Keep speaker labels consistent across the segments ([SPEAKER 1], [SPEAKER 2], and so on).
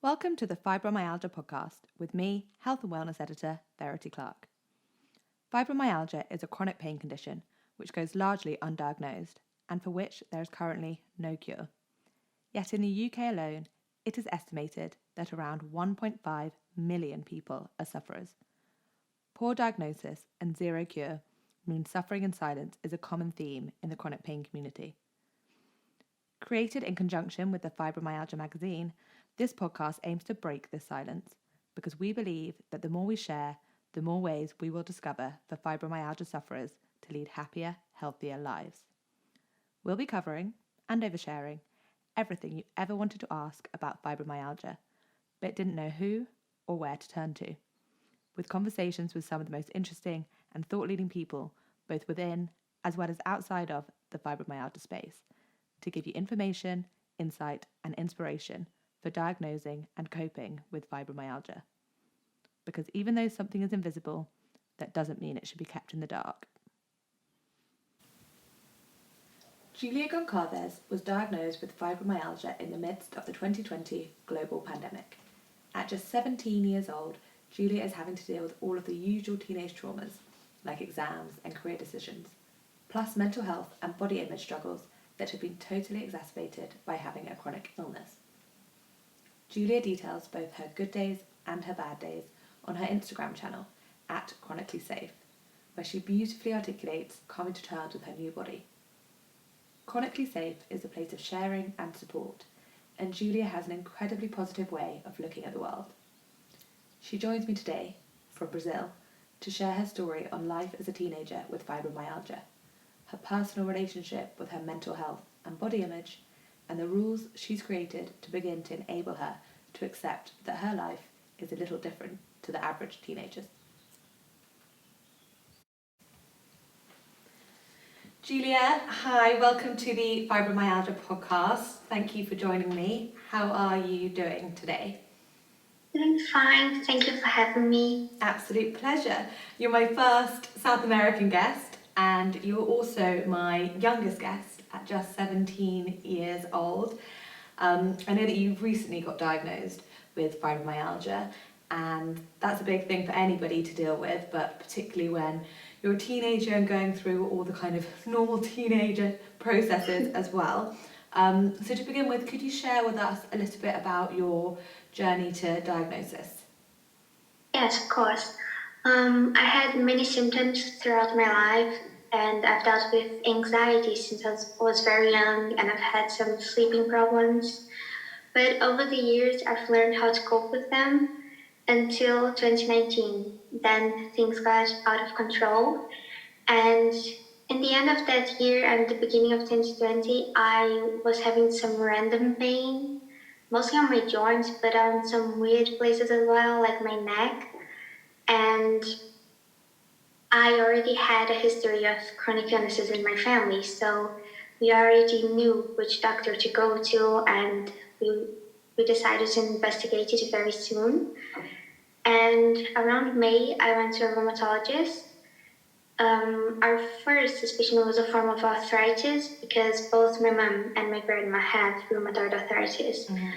[SPEAKER 1] Welcome to the Fibromyalgia podcast with me, Health and Wellness Editor Verity Clark. Fibromyalgia is a chronic pain condition which goes largely undiagnosed and for which there is currently no cure. Yet in the UK alone, it is estimated that around 1.5 million people are sufferers. Poor diagnosis and zero cure means suffering in silence is a common theme in the chronic pain community. Created in conjunction with the Fibromyalgia Magazine, this podcast aims to break this silence because we believe that the more we share, the more ways we will discover for fibromyalgia sufferers to lead happier, healthier lives. We'll be covering and oversharing everything you ever wanted to ask about fibromyalgia, but didn't know who or where to turn to, with conversations with some of the most interesting and thought-leading people, both within as well as outside of the fibromyalgia space, to give you information, insight, and inspiration for diagnosing and coping with fibromyalgia. Because even though something is invisible, that doesn't mean it should be kept in the dark. Julia Goncalves was diagnosed with fibromyalgia in the midst of the 2020 global pandemic. At just 17 years old, Julia is having to deal with all of the usual teenage traumas, like exams and career decisions, plus mental health and body image struggles that have been totally exacerbated by having a chronic illness. Julia details both her good days and her bad days on her Instagram channel, @chronicallysafe, where she beautifully articulates coming to terms with her new body. Chronically Safe is a place of sharing and support, and Julia has an incredibly positive way of looking at the world. She joins me today, from Brazil, to share her story on life as a teenager with fibromyalgia, her personal relationship with her mental health and body image, and the rules she's created to begin to enable her to accept that her life is a little different to the average teenager's. Julia, hi, welcome to the Fibromyalgia podcast. Thank you for joining me. How are you doing today?
[SPEAKER 2] Doing fine, thank you for having me.
[SPEAKER 1] Absolute pleasure. You're my first South American guest, and you're also my youngest guest at just 17 years old. I know that you recently got diagnosed with fibromyalgia, and that's a big thing for anybody to deal with, but particularly when you're a teenager and going through all the kind of normal teenager processes as well. So to begin with, could you share with us a little bit about your journey to diagnosis?
[SPEAKER 2] Yes, of course. I had many symptoms throughout my life, and I've dealt with anxiety since I was very young, and I've had some sleeping problems. But over the years, I've learned how to cope with them until 2019. Then things got out of control, and in the end of that year and the beginning of 2020, I was having some random pain, mostly on my joints, but on some weird places as well, like my neck. And I already had a history of chronic illnesses in my family, so we already knew which doctor to go to, and we decided to investigate it very soon. And around May, I went to a rheumatologist. Our first suspicion was a form of arthritis because both my mom and my grandma had rheumatoid arthritis.
[SPEAKER 1] Mm-hmm.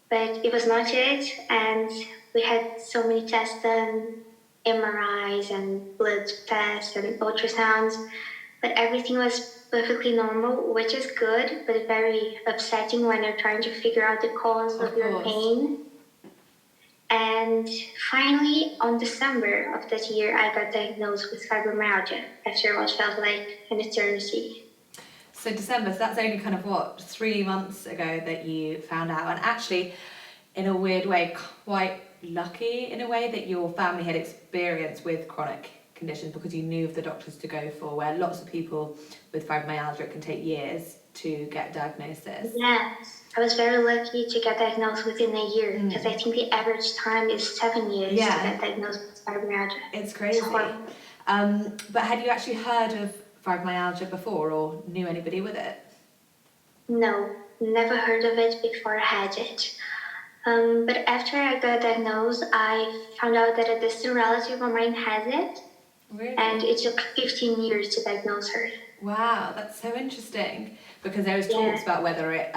[SPEAKER 2] But it was not it, and we had so many tests done, MRIs and blood tests and ultrasounds, but everything was perfectly normal, which is good, but very upsetting when you're trying to figure out the cause of your pain. And finally, on December of that year, I got diagnosed with fibromyalgia after what felt like an eternity.
[SPEAKER 1] So December, so that's only kind of 3 months ago that you found out, and actually, in a weird way, quite lucky in a way that your family had experience with chronic conditions because you knew of the doctors to go for, where lots of people with fibromyalgia, it can take years to get diagnosis.
[SPEAKER 2] Yes, I was very lucky to get diagnosed within a year because I think the average time is 7 years to get diagnosed with fibromyalgia.
[SPEAKER 1] It's crazy. But had you actually heard of fibromyalgia before or knew anybody with it?
[SPEAKER 2] No, never heard of it before I had it. But after I got diagnosed, I found out that a distant relative of mine has it.
[SPEAKER 1] Really?
[SPEAKER 2] And it took 15 years to diagnose her.
[SPEAKER 1] Wow, that's so interesting because there was talks about whether it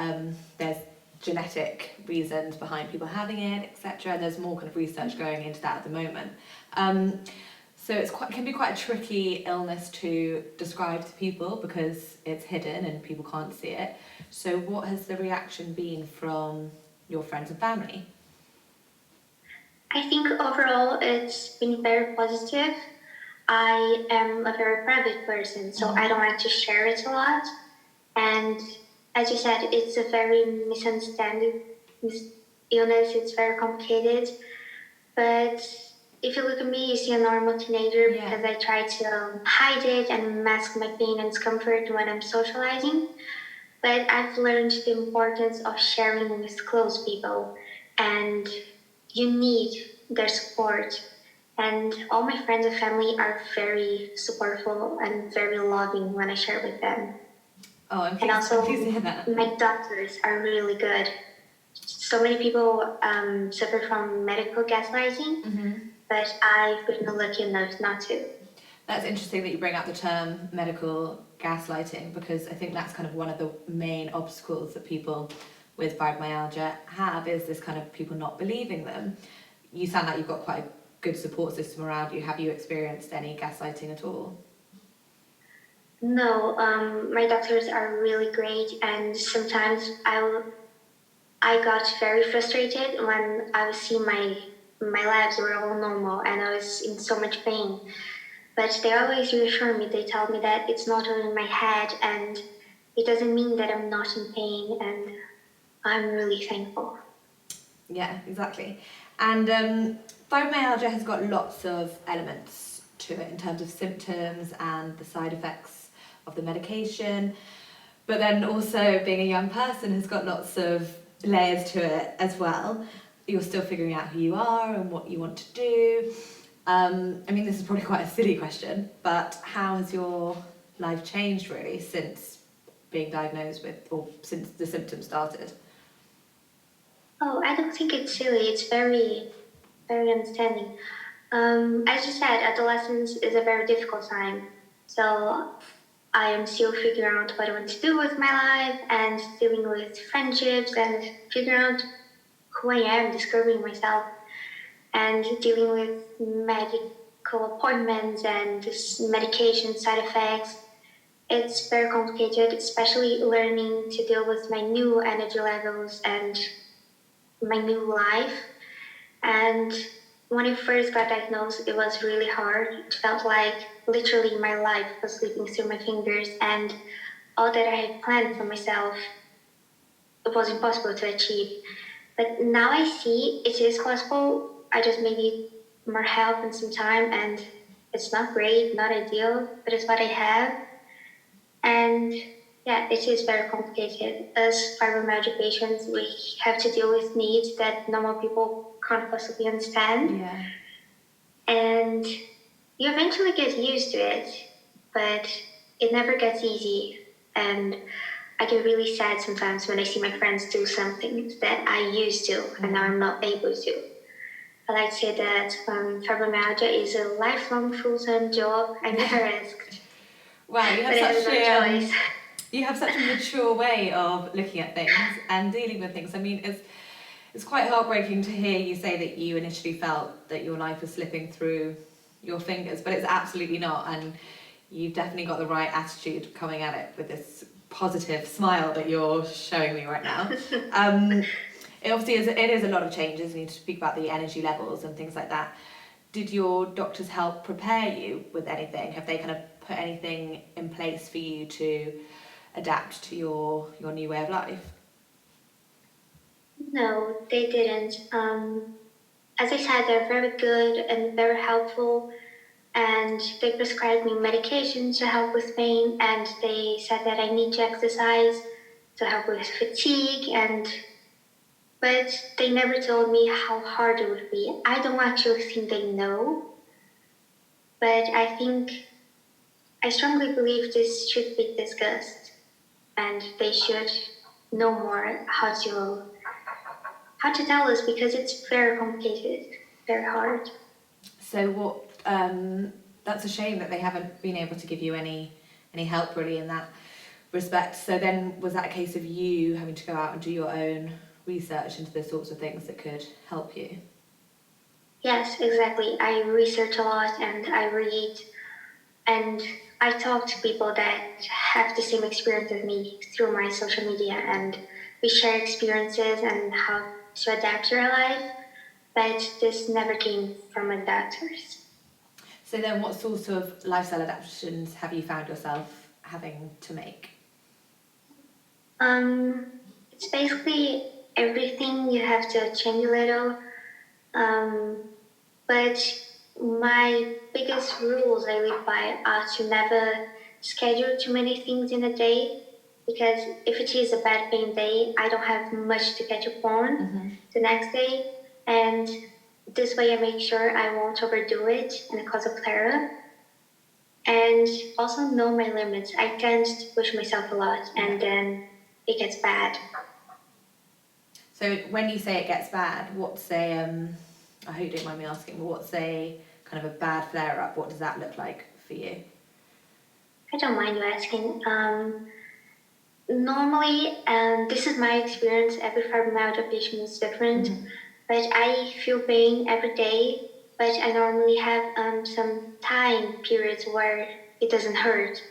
[SPEAKER 1] there's genetic reasons behind people having it, etc. And there's more kind of research going into that at the moment. So it can be quite a tricky illness to describe to people because it's hidden and people can't see it. So what has the reaction been from your friends and family?
[SPEAKER 2] I think overall it's been very positive. I am a very private person, so I don't like to share it a lot. And as you said, it's a very misunderstanding illness. It's very complicated. But if you look at me, you see a normal teenager because I try to hide it and mask my pain and discomfort when I'm socializing. But I've learned the importance of sharing with close people, and you need their support. And all my friends and family are very supportive and very loving when I share with them.
[SPEAKER 1] Oh, I'm
[SPEAKER 2] and also,
[SPEAKER 1] pleased to hear that.
[SPEAKER 2] My doctors are really good. So many people suffer from medical gaslighting, but I've been lucky enough not to.
[SPEAKER 1] That's interesting that you bring up the term medical gaslighting, because I think that's kind of one of the main obstacles that people with fibromyalgia have, is this kind of people not believing them. You sound like you've got quite a good support system around you. Have you experienced any gaslighting at all?
[SPEAKER 2] No, my doctors are really great, and sometimes I got very frustrated when I was seeing my labs were all normal and I was in so much pain. But they always reassure me. They tell me that it's not only in my head, and it doesn't mean that I'm not in pain, and I'm really thankful.
[SPEAKER 1] Yeah, exactly. And fibromyalgia has got lots of elements to it in terms of symptoms and the side effects of the medication. But then also being a young person has got lots of layers to it as well. You're still figuring out who you are and what you want to do. I mean, this is probably quite a silly question, but how has your life changed really since being diagnosed with, or since the symptoms started?
[SPEAKER 2] Oh, I don't think it's silly. It's very, very understanding. As you said, adolescence is a very difficult time. So I am still figuring out what I want to do with my life and dealing with friendships and figuring out who I am, discovering myself, and dealing with medical appointments and medication side effects. It's very complicated, especially learning to deal with my new energy levels and my new life. And when I first got diagnosed, it was really hard. It felt like literally my life was slipping through my fingers, and all that I had planned for myself, it was impossible to achieve. But now I see it is possible. I just maybe more help and some time, and it's not great, not ideal, but it's what I have. And yeah, it is very complicated. As fibromyalgia patients, we have to deal with needs that normal people can't possibly understand.
[SPEAKER 1] Yeah.
[SPEAKER 2] And you eventually get used to it, but it never gets easy. And I get really sad sometimes when I see my friends do something that I used to, and now I'm not able to. I like to say that fibromyalgia is a lifelong full-time job I never asked.
[SPEAKER 1] Wow, you have
[SPEAKER 2] But I have no choice.
[SPEAKER 1] You have such a mature way of looking at things and dealing with things. I mean, it's quite heartbreaking to hear you say that you initially felt that your life was slipping through your fingers, but it's absolutely not. And you've definitely got the right attitude coming at it with this positive smile that you're showing me right now. It obviously is a lot of changes. You need to speak about the energy levels and things like that. Did your doctors help prepare you with anything? Have they kind of put anything in place for you to adapt to your new way of life?
[SPEAKER 2] No, they didn't. As I said, they're very good and very helpful, and they prescribed me medication to help with pain, and they said that I need to exercise to help with fatigue, but they never told me how hard it would be. I don't actually think they know, but I strongly believe this should be discussed, and they should know more how to tell us, because it's very complicated, very hard.
[SPEAKER 1] So what? That's a shame that they haven't been able to give you any help really in that respect. So then, was that a case of you having to go out and do your own research into the sorts of things that could help you.
[SPEAKER 2] Yes, exactly. I research a lot and I read and I talk to people that have the same experience as me through my social media, and we share experiences and how to adapt to our life, but this never came from a doctor's.
[SPEAKER 1] So then what sorts of lifestyle adaptations have you found yourself having to make?
[SPEAKER 2] It's basically everything you have to change a little. But my biggest rules I live by are to never schedule too many things in a day, because if it is a bad pain day, I don't have much to catch up on the next day. And this way I make sure I won't overdo it and cause a flare up. And also know my limits. I tend to push myself a lot and then it gets bad.
[SPEAKER 1] So when you say it gets bad, what's I hope you don't mind me asking, but what's a kind of a bad flare-up? What does that look like for you?
[SPEAKER 2] I don't mind you asking. Normally, this is my experience, every fibromyalgia patient is different, but I feel pain every day, but I normally have some time periods where it doesn't hurt.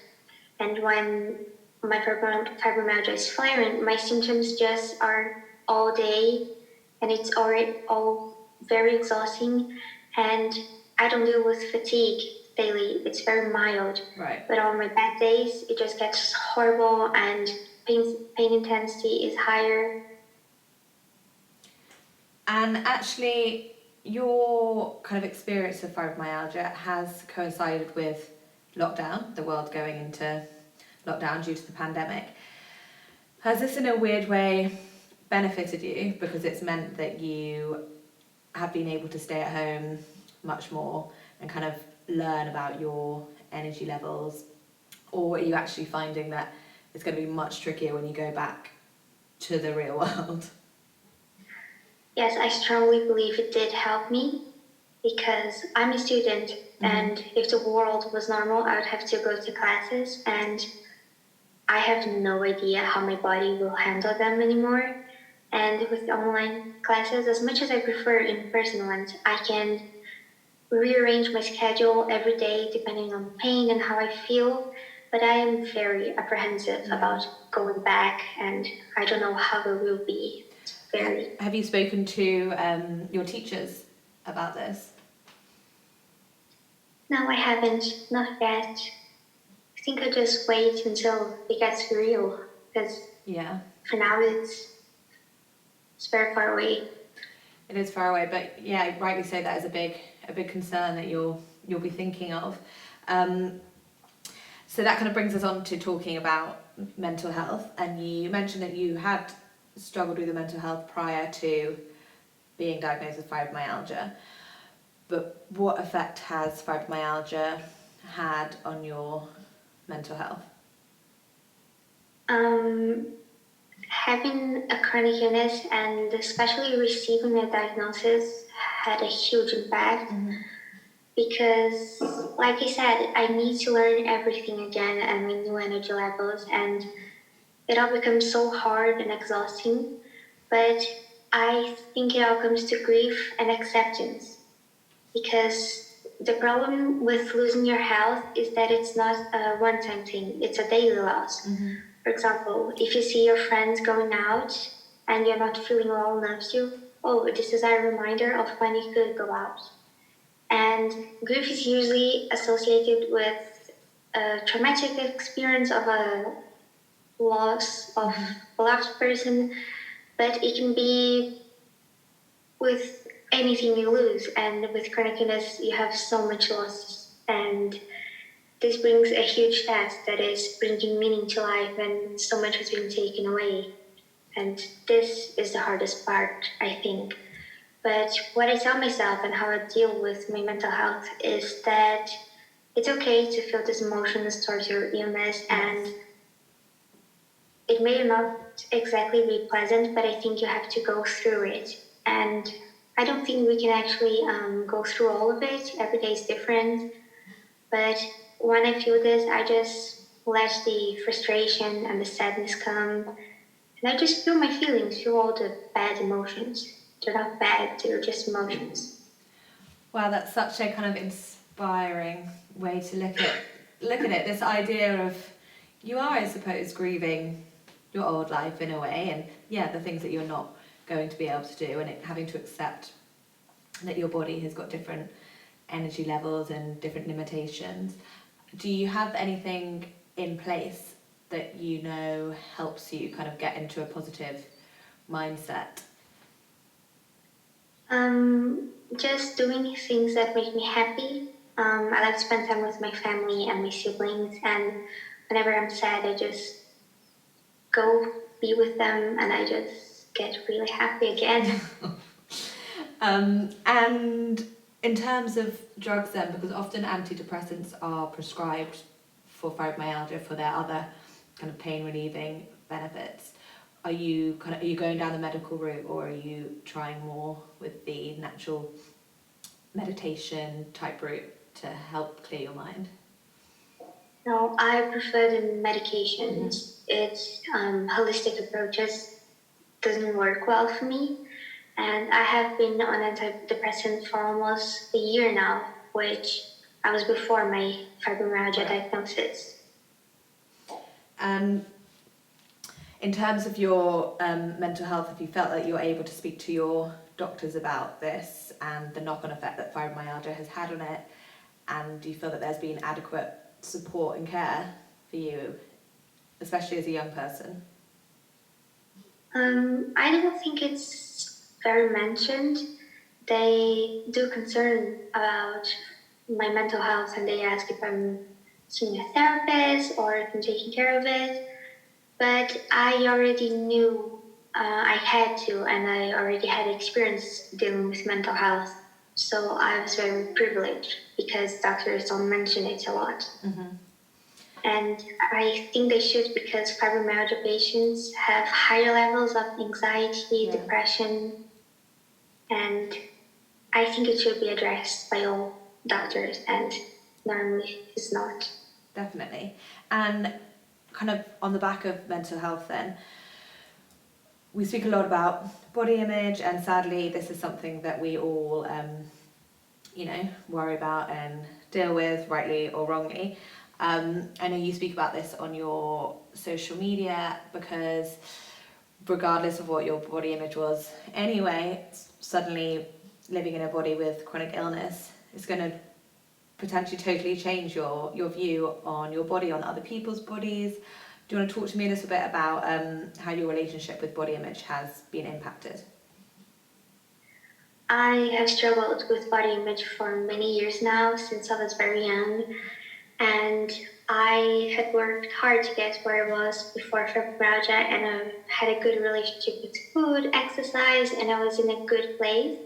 [SPEAKER 2] And when my fibromyalgia is flaring, my symptoms just are all day, and it's already all very exhausting, and I don't deal with fatigue daily. It's very mild.
[SPEAKER 1] Right.
[SPEAKER 2] But on my bad days, it just gets horrible, and pain intensity is higher.
[SPEAKER 1] And actually, your kind of experience of fibromyalgia has coincided with lockdown, the world going into lockdown due to the pandemic. Has this in a weird way benefited you because it's meant that you have been able to stay at home much more and kind of learn about your energy levels? Or are you actually finding that it's going to be much trickier when you go back to the real world?
[SPEAKER 2] Yes, I strongly believe it did help me, because I'm a student, and if the world was normal, I would have to go to classes, and I have no idea how my body will handle them anymore. And with online classes, as much as I prefer in-person ones, I can rearrange my schedule every day depending on pain and how I feel. But I am very apprehensive about going back, and I don't know how it will be. Very.
[SPEAKER 1] Have you spoken to your teachers about this?
[SPEAKER 2] No, I haven't. Not yet. I think I'll just wait until it gets real, because for now it's very far away.
[SPEAKER 1] It is far away, but yeah, rightly so. That is a big concern that you'll be thinking of. So that kind of brings us on to talking about mental health. And you mentioned that you had struggled with your mental health prior to being diagnosed with fibromyalgia. But what effect has fibromyalgia had on your mental health?
[SPEAKER 2] Having a chronic illness and especially receiving a diagnosis had a huge impact, because, like I said, I need to learn everything again at my new energy levels, and it all becomes so hard and exhausting. But I think it all comes to grief and acceptance, because the problem with losing your health is that it's not a one-time thing, it's a daily loss. For example, if you see your friends going out and you're not feeling well enough to, this is a reminder of when you could go out. And grief is usually associated with a traumatic experience of a loss of a loved person, but it can be with anything you lose. And with chronic illness, you have so much loss. And this brings a huge task, that is bringing meaning to life when so much has been taken away. And this is the hardest part, I think. But what I tell myself and how I deal with my mental health is that it's okay to feel these emotions towards your illness, and it may not exactly be pleasant, but I think you have to go through it. And I don't think we can actually go through all of it. Every day is different. But when I feel this, I just let the frustration and the sadness come, And I just feel my feelings, feel all the bad emotions. They're not bad, they're just emotions.
[SPEAKER 1] Wow, that's such a kind of inspiring way to look at it. This idea of you are, I suppose, grieving your old life in a way, and yeah, the things that you're not going to be able to do, and having to accept that your body has got different energy levels and different limitations. Do you have anything in place that you know helps you kind of get into a positive mindset?
[SPEAKER 2] Just doing things that make me happy. I like to spend time with my family and my siblings, and whenever I'm sad, I just go be with them, and I just get really happy again.
[SPEAKER 1] And in terms of drugs then, because often antidepressants are prescribed for fibromyalgia for their other kind of pain relieving benefits, are you going down the medical route, or are you trying more with the natural meditation type route to help clear your mind?
[SPEAKER 2] No, I prefer the medications. It's holistic approaches doesn't work well for me, and I have been on antidepressant for almost a year now, which I was before my fibromyalgia diagnosis.
[SPEAKER 1] And in terms of your mental health, have you felt that you're able to speak to your doctors about this and the knock-on effect that fibromyalgia has had on it? And do you feel that there's been adequate support and care for you, especially as a young person?
[SPEAKER 2] I don't think it's very mentioned. They do concern about my mental health, and they ask if I'm seeing a therapist or if I'm taking care of it. But I already knew I had to, and I already had experience dealing with mental health. So I was very privileged because doctors don't mention it a lot.
[SPEAKER 1] Mm-hmm.
[SPEAKER 2] And I think they should, because fibromyalgia patients have higher levels of anxiety, depression, and I think it should be addressed by all doctors, and normally it's not.
[SPEAKER 1] Definitely. And kind of on the back of mental health then, we speak a lot about body image, and sadly this is something that we all worry about and deal with, rightly or wrongly. I know you speak about this on your social media, because regardless of what your body image was anyway, suddenly living in a body with chronic illness is going to potentially totally change your view on your body, on other people's bodies. Do you want to talk to me a little bit about how your relationship with body image has been impacted?
[SPEAKER 2] I have struggled with body image for many years now, since I was very young, and I had worked hard to get where I was before fibromyalgia, and I had a good relationship with food, exercise, and I was in a good place.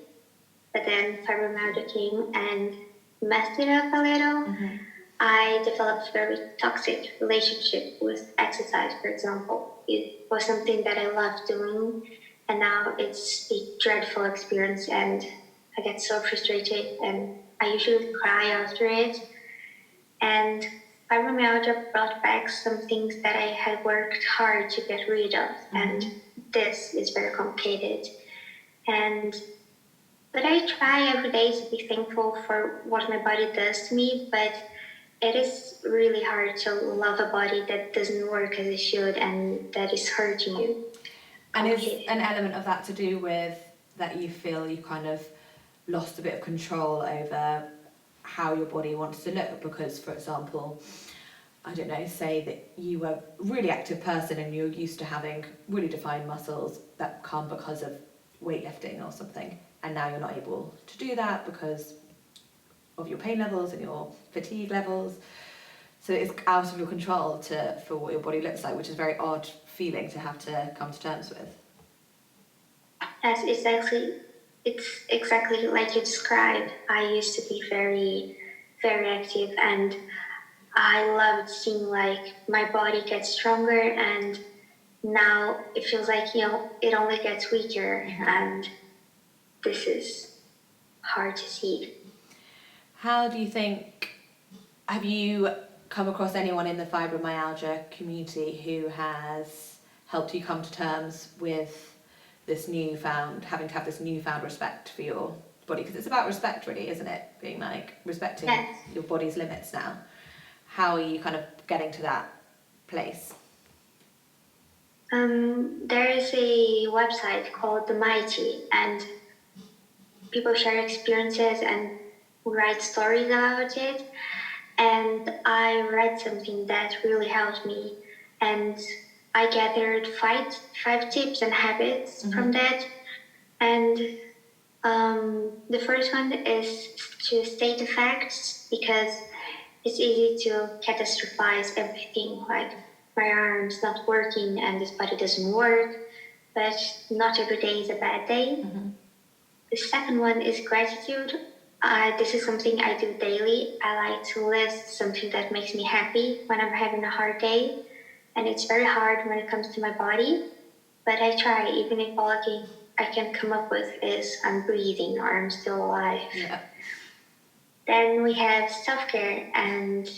[SPEAKER 2] But then fibromyalgia came and messed it up a little.
[SPEAKER 1] Mm-hmm.
[SPEAKER 2] I developed a very toxic relationship with exercise, for example. It was something that I loved doing, and now it's a dreadful experience, and I get so frustrated, and I usually cry after it. And fibromyalgia brought back some things that I had worked hard to get rid of, and this is very complicated. But I try every day to be thankful for what my body does to me, but it is really hard to love a body that doesn't work as it should and that is hurting you.
[SPEAKER 1] And is an element of that to do with that you feel you kind of lost a bit of control over how your body wants to look? Because, for example, I don't know, say that you were a really active person and you're used to having really defined muscles that come because of weightlifting or something, and now you're not able to do that because of your pain levels and your fatigue levels. So it's out of your control for what your body looks like, which is a very odd feeling to have to come to terms with.
[SPEAKER 2] Yes, it's exactly like you described. I used to be very, very active, and I loved seeing like my body get stronger, and now it feels like, it only gets weaker, and this is hard to see.
[SPEAKER 1] How do you think, have you come across anyone in the fibromyalgia community who has helped you come to terms with having to have this newfound respect for your body? Because it's about respect, really, isn't it? Being like respecting
[SPEAKER 2] Yes.
[SPEAKER 1] your body's limits now. How are you kind of getting to that place?
[SPEAKER 2] There is a website called The Mighty, and people share experiences and write stories about it. And I read something that really helped me, and I gathered five tips and habits from that. And the first one is to state the facts, because it's easy to catastrophize everything, like my arm's not working and this body doesn't work, but not every day is a bad day. The second one is gratitude. This is something I do daily. I like to list something that makes me happy when I'm having a hard day. And it's very hard when it comes to my body, but I try, even if all I can come up with is I'm breathing or I'm still alive.
[SPEAKER 1] Yeah.
[SPEAKER 2] Then we have self-care, and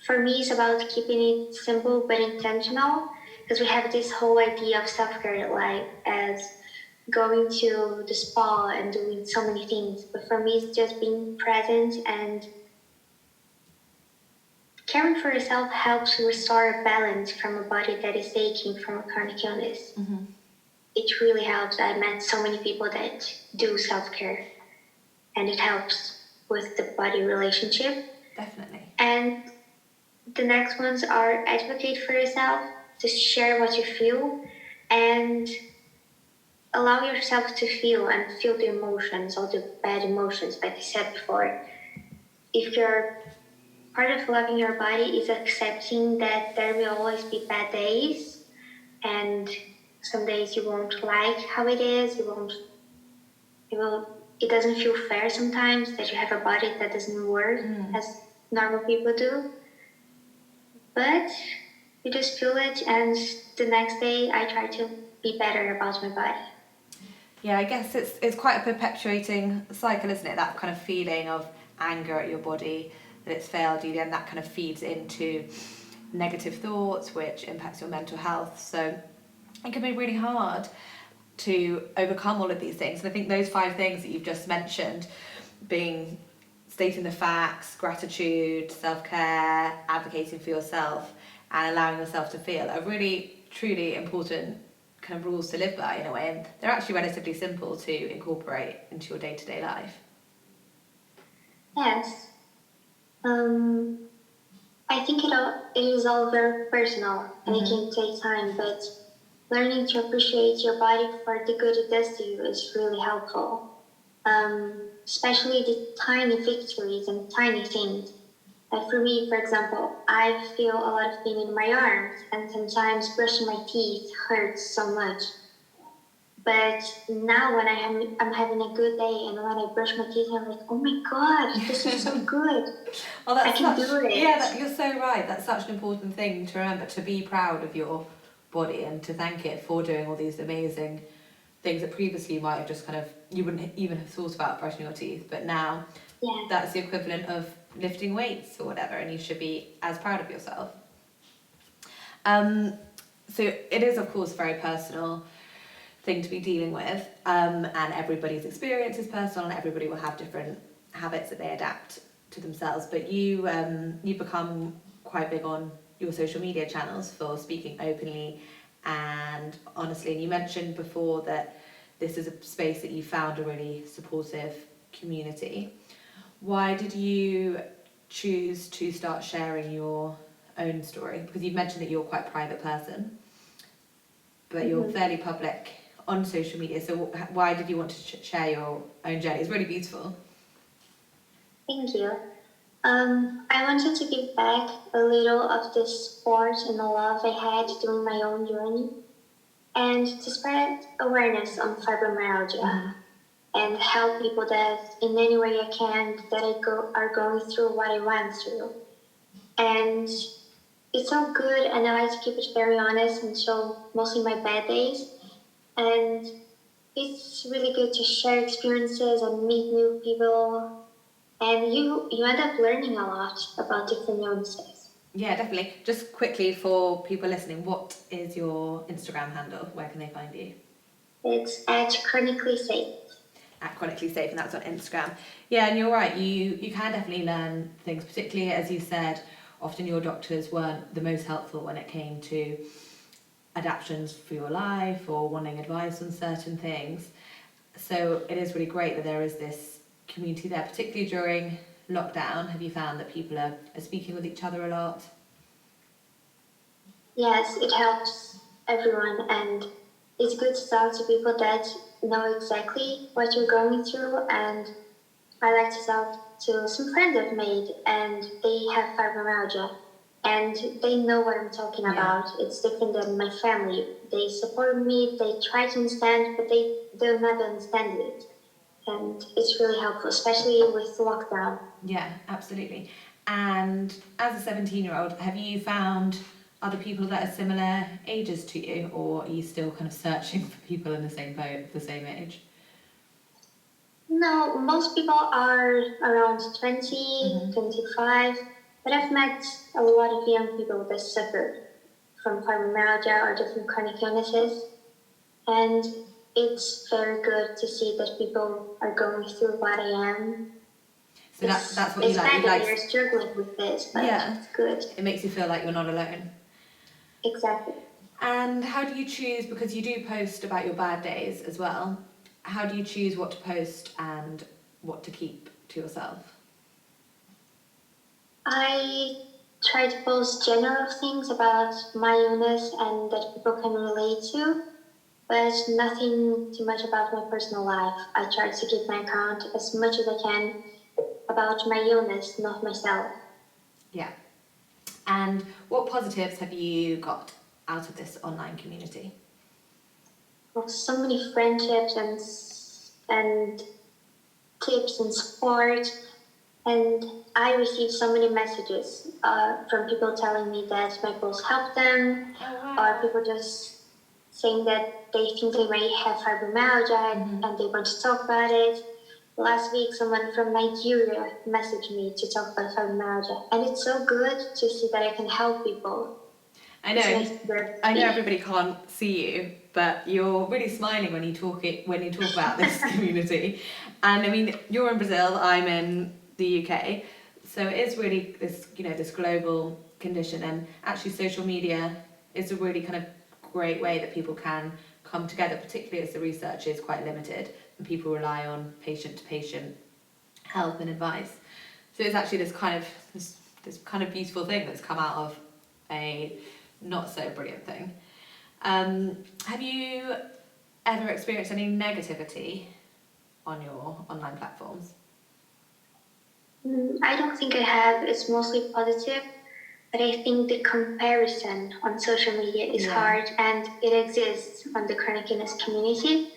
[SPEAKER 2] for me it's about keeping it simple but intentional, because we have this whole idea of self-care like as going to the spa and doing so many things, but for me it's just being present, and caring for yourself helps restore a balance from a body that is aching from a chronic illness. It really helps. I met so many people that do self-care, and it helps with the body relationship.
[SPEAKER 1] Definitely.
[SPEAKER 2] And the next ones are advocate for yourself, just share what you feel, and allow yourself to feel and feel the emotions, all the bad emotions, like I said before. If you're part of loving your body is accepting that there will always be bad days, and some days you won't like how it is, it doesn't feel fair sometimes that you have a body that doesn't work as normal people do. But you just feel it, and the next day I try to be better about my body.
[SPEAKER 1] Yeah, I guess it's quite a perpetuating cycle, isn't it? That kind of feeling of anger at your body, that it's failed you, then that kind of feeds into negative thoughts, which impacts your mental health. So it can be really hard to overcome all of these things. And I think those 5 things that you've just mentioned, being stating the facts, gratitude, self-care, advocating for yourself, and allowing yourself to feel, are really, truly important kind of rules to live by in a way. And they're actually relatively simple to incorporate into your day-to-day life.
[SPEAKER 2] Yes. I think it is all very personal, and it can take time, but learning to appreciate your body for the good it does to you is really helpful. Especially the tiny victories and tiny things. Like for me, for example, I feel a lot of pain in my arms, and sometimes brushing my teeth hurts so much. But now when I'm having a good day, and when I brush my teeth, I'm like, oh my God, this is so good.
[SPEAKER 1] Oh,
[SPEAKER 2] I can do it.
[SPEAKER 1] Yeah, you're so right. That's such an important thing to remember, to be proud of your body and to thank it for doing all these amazing things that previously you might have just kind of, you wouldn't even have thought about brushing your teeth, but now that's the equivalent of lifting weights or whatever, and you should be as proud of yourself. So it is, of course, a very personal thing to be dealing with, and everybody's experience is personal, and everybody will have different habits that they adapt to themselves. But you've become quite big on your social media channels for speaking openly and honestly. And you mentioned before that this is a space that you found a really supportive community. Why did you choose to start sharing your own story? Because you've mentioned that you're quite a private person, but you're fairly public on social media. So why did you want to share your own journey? It's really beautiful.
[SPEAKER 2] Thank you. I wanted to give back a little of the support and the love I had during my own journey, and to spread awareness on fibromyalgia and help people that in any way I can that are going through what I went through. And it's so good, and I like to keep it very honest and show mostly my bad days. And it's really good to share experiences and meet new people, and you end up learning a lot about different illnesses.
[SPEAKER 1] Yeah, definitely. Just quickly for people listening, what is your Instagram handle? Where can they find you?
[SPEAKER 2] It's at Chronically Safe.
[SPEAKER 1] At Chronically Safe, and that's on Instagram. Yeah, and you're right. You can definitely learn things, particularly as you said. Often your doctors weren't the most helpful when it came to adaptations for your life or wanting advice on certain things. So it is really great that there is this community there, particularly during lockdown. Have you found that people are speaking with each other a lot?
[SPEAKER 2] Yes, it helps everyone, and it's good to talk to people that know exactly what you're going through. And I like to talk to some friends I've made, and they have fibromyalgia, and they know what I'm talking about. It's different than my family. They support me, they try to understand, but they'll never understand it. And it's really helpful, especially with lockdown.
[SPEAKER 1] Yeah, absolutely. And as a 17-year-old, have you found other people that are similar ages to you, or are you still kind of searching for people in the same boat, the same age?
[SPEAKER 2] No, most people are around 20, 25, but I've met a lot of young people that suffer from fibromyalgia or different chronic illnesses. And it's very good to see that people are going through what I am.
[SPEAKER 1] So that's what you like.
[SPEAKER 2] It's bad that you're struggling with this, but it's good.
[SPEAKER 1] It makes you feel like you're not alone.
[SPEAKER 2] Exactly.
[SPEAKER 1] And how do you choose, because you do post about your bad days as well, how do you choose what to post and what to keep to yourself?
[SPEAKER 2] I try to post general things about my illness and that people can relate to, but nothing too much about my personal life. I try to keep my account as much as I can about my illness, not myself.
[SPEAKER 1] Yeah. And what positives have you got out of this online community?
[SPEAKER 2] Well, so many friendships and tips and support. And I received so many messages from people telling me that my posts helped them, or people just saying that they think they may have fibromyalgia and they want to talk about it. Last week, someone from Nigeria messaged me to talk about fibromyalgia, and it's so good to see that I can help people.
[SPEAKER 1] I know everybody can't see you, but you're really smiling when you talk about this community. And I mean, you're in Brazil, I'm in the UK, so it is really this global condition, and actually social media is a really kind of great way that people can come together, particularly as the research is quite limited and people rely on patient-to-patient help and advice. So it's actually this kind of beautiful thing that's come out of a not so brilliant thing. Have you ever experienced any negativity on your online platforms?
[SPEAKER 2] I don't think I have. It's mostly positive, but I think the comparison on social media is hard, and it exists on the chronic illness community.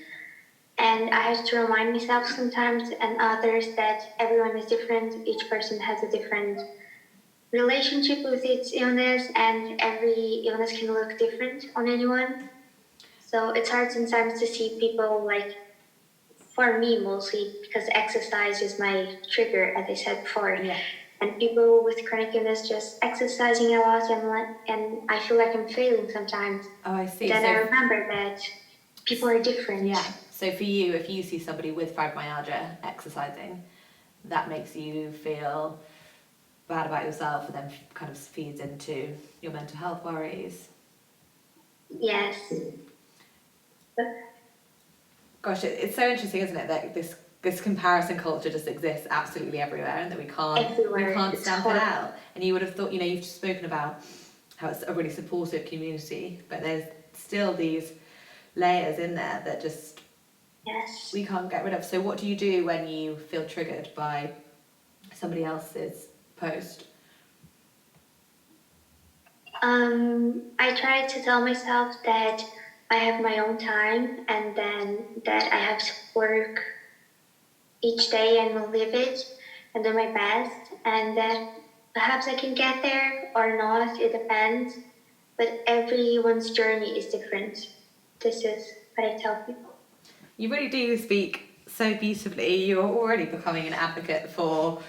[SPEAKER 2] And I have to remind myself sometimes and others that everyone is different. Each person has a different relationship with its illness, and every illness can look different on anyone. So it's hard sometimes to see people, like, for me mostly, because exercise is my trigger, as I said before.
[SPEAKER 1] Yeah.
[SPEAKER 2] And people with chronic illness just exercising a lot, and I feel like I'm failing sometimes.
[SPEAKER 1] Oh, I see.
[SPEAKER 2] Then I remember that people are different.
[SPEAKER 1] Yeah. So for you, if you see somebody with fibromyalgia exercising, that makes you feel bad about yourself, and then kind of feeds into your mental health worries.
[SPEAKER 2] Yes.
[SPEAKER 1] Gosh, it's so interesting, isn't it, that this comparison culture just exists absolutely everywhere, and that we can't stamp it out. And you would have thought, you've spoken about how it's a really supportive community, but there's still these layers in there that just we can't get rid of. So what do you do when you feel triggered by somebody else's post?
[SPEAKER 2] I try to tell myself that I have my own time, and then that I have to work each day and live it and do my best, and that perhaps I can get there or not, it depends, but everyone's journey is different. This is what I tell people.
[SPEAKER 1] You really do speak so beautifully. You're already becoming an advocate for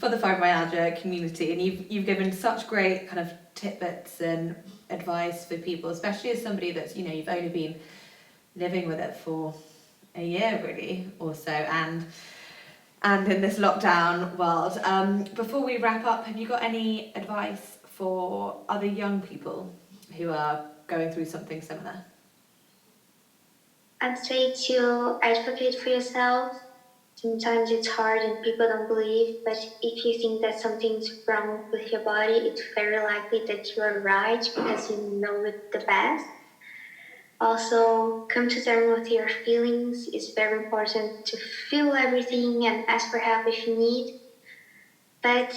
[SPEAKER 1] for the fibromyalgia community, and you've given such great kind of tidbits and advice for people, especially as somebody that's, you know, you've only been living with it for a year really or so, and in this lockdown world. Before we wrap up, have you got any advice for other young people who are going through something similar?
[SPEAKER 2] I'd say to advocate for yourself. Sometimes it's hard and people don't believe, but if you think that something's wrong with your body, it's very likely that you are right because you know it the best. Also, come to terms with your feelings. It's very important to feel everything and ask for help if you need. But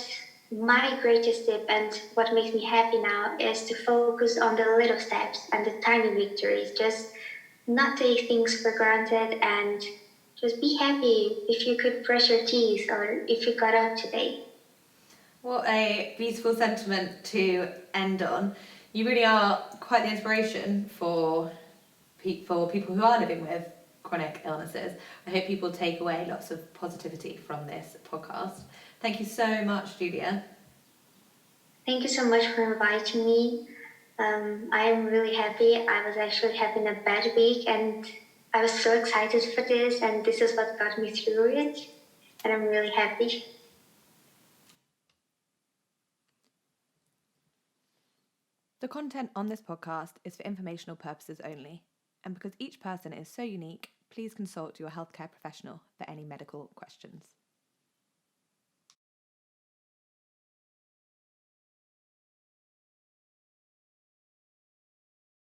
[SPEAKER 2] my greatest tip and what makes me happy now is to focus on the little steps and the tiny victories. Just not take things for granted and just be happy if you could brush your teeth or if you got up today.
[SPEAKER 1] What a beautiful sentiment to end on. You really are quite the inspiration for people who are living with chronic illnesses. I hope people take away lots of positivity from this podcast. Thank you so much, Julia.
[SPEAKER 2] Thank you so much for inviting me. I am really happy. I was actually having a bad week and I was so excited for this, and this is what got me through it. And I'm really happy.
[SPEAKER 1] The content on this podcast is for informational purposes only, and because each person is so unique, please consult your healthcare professional for any medical questions.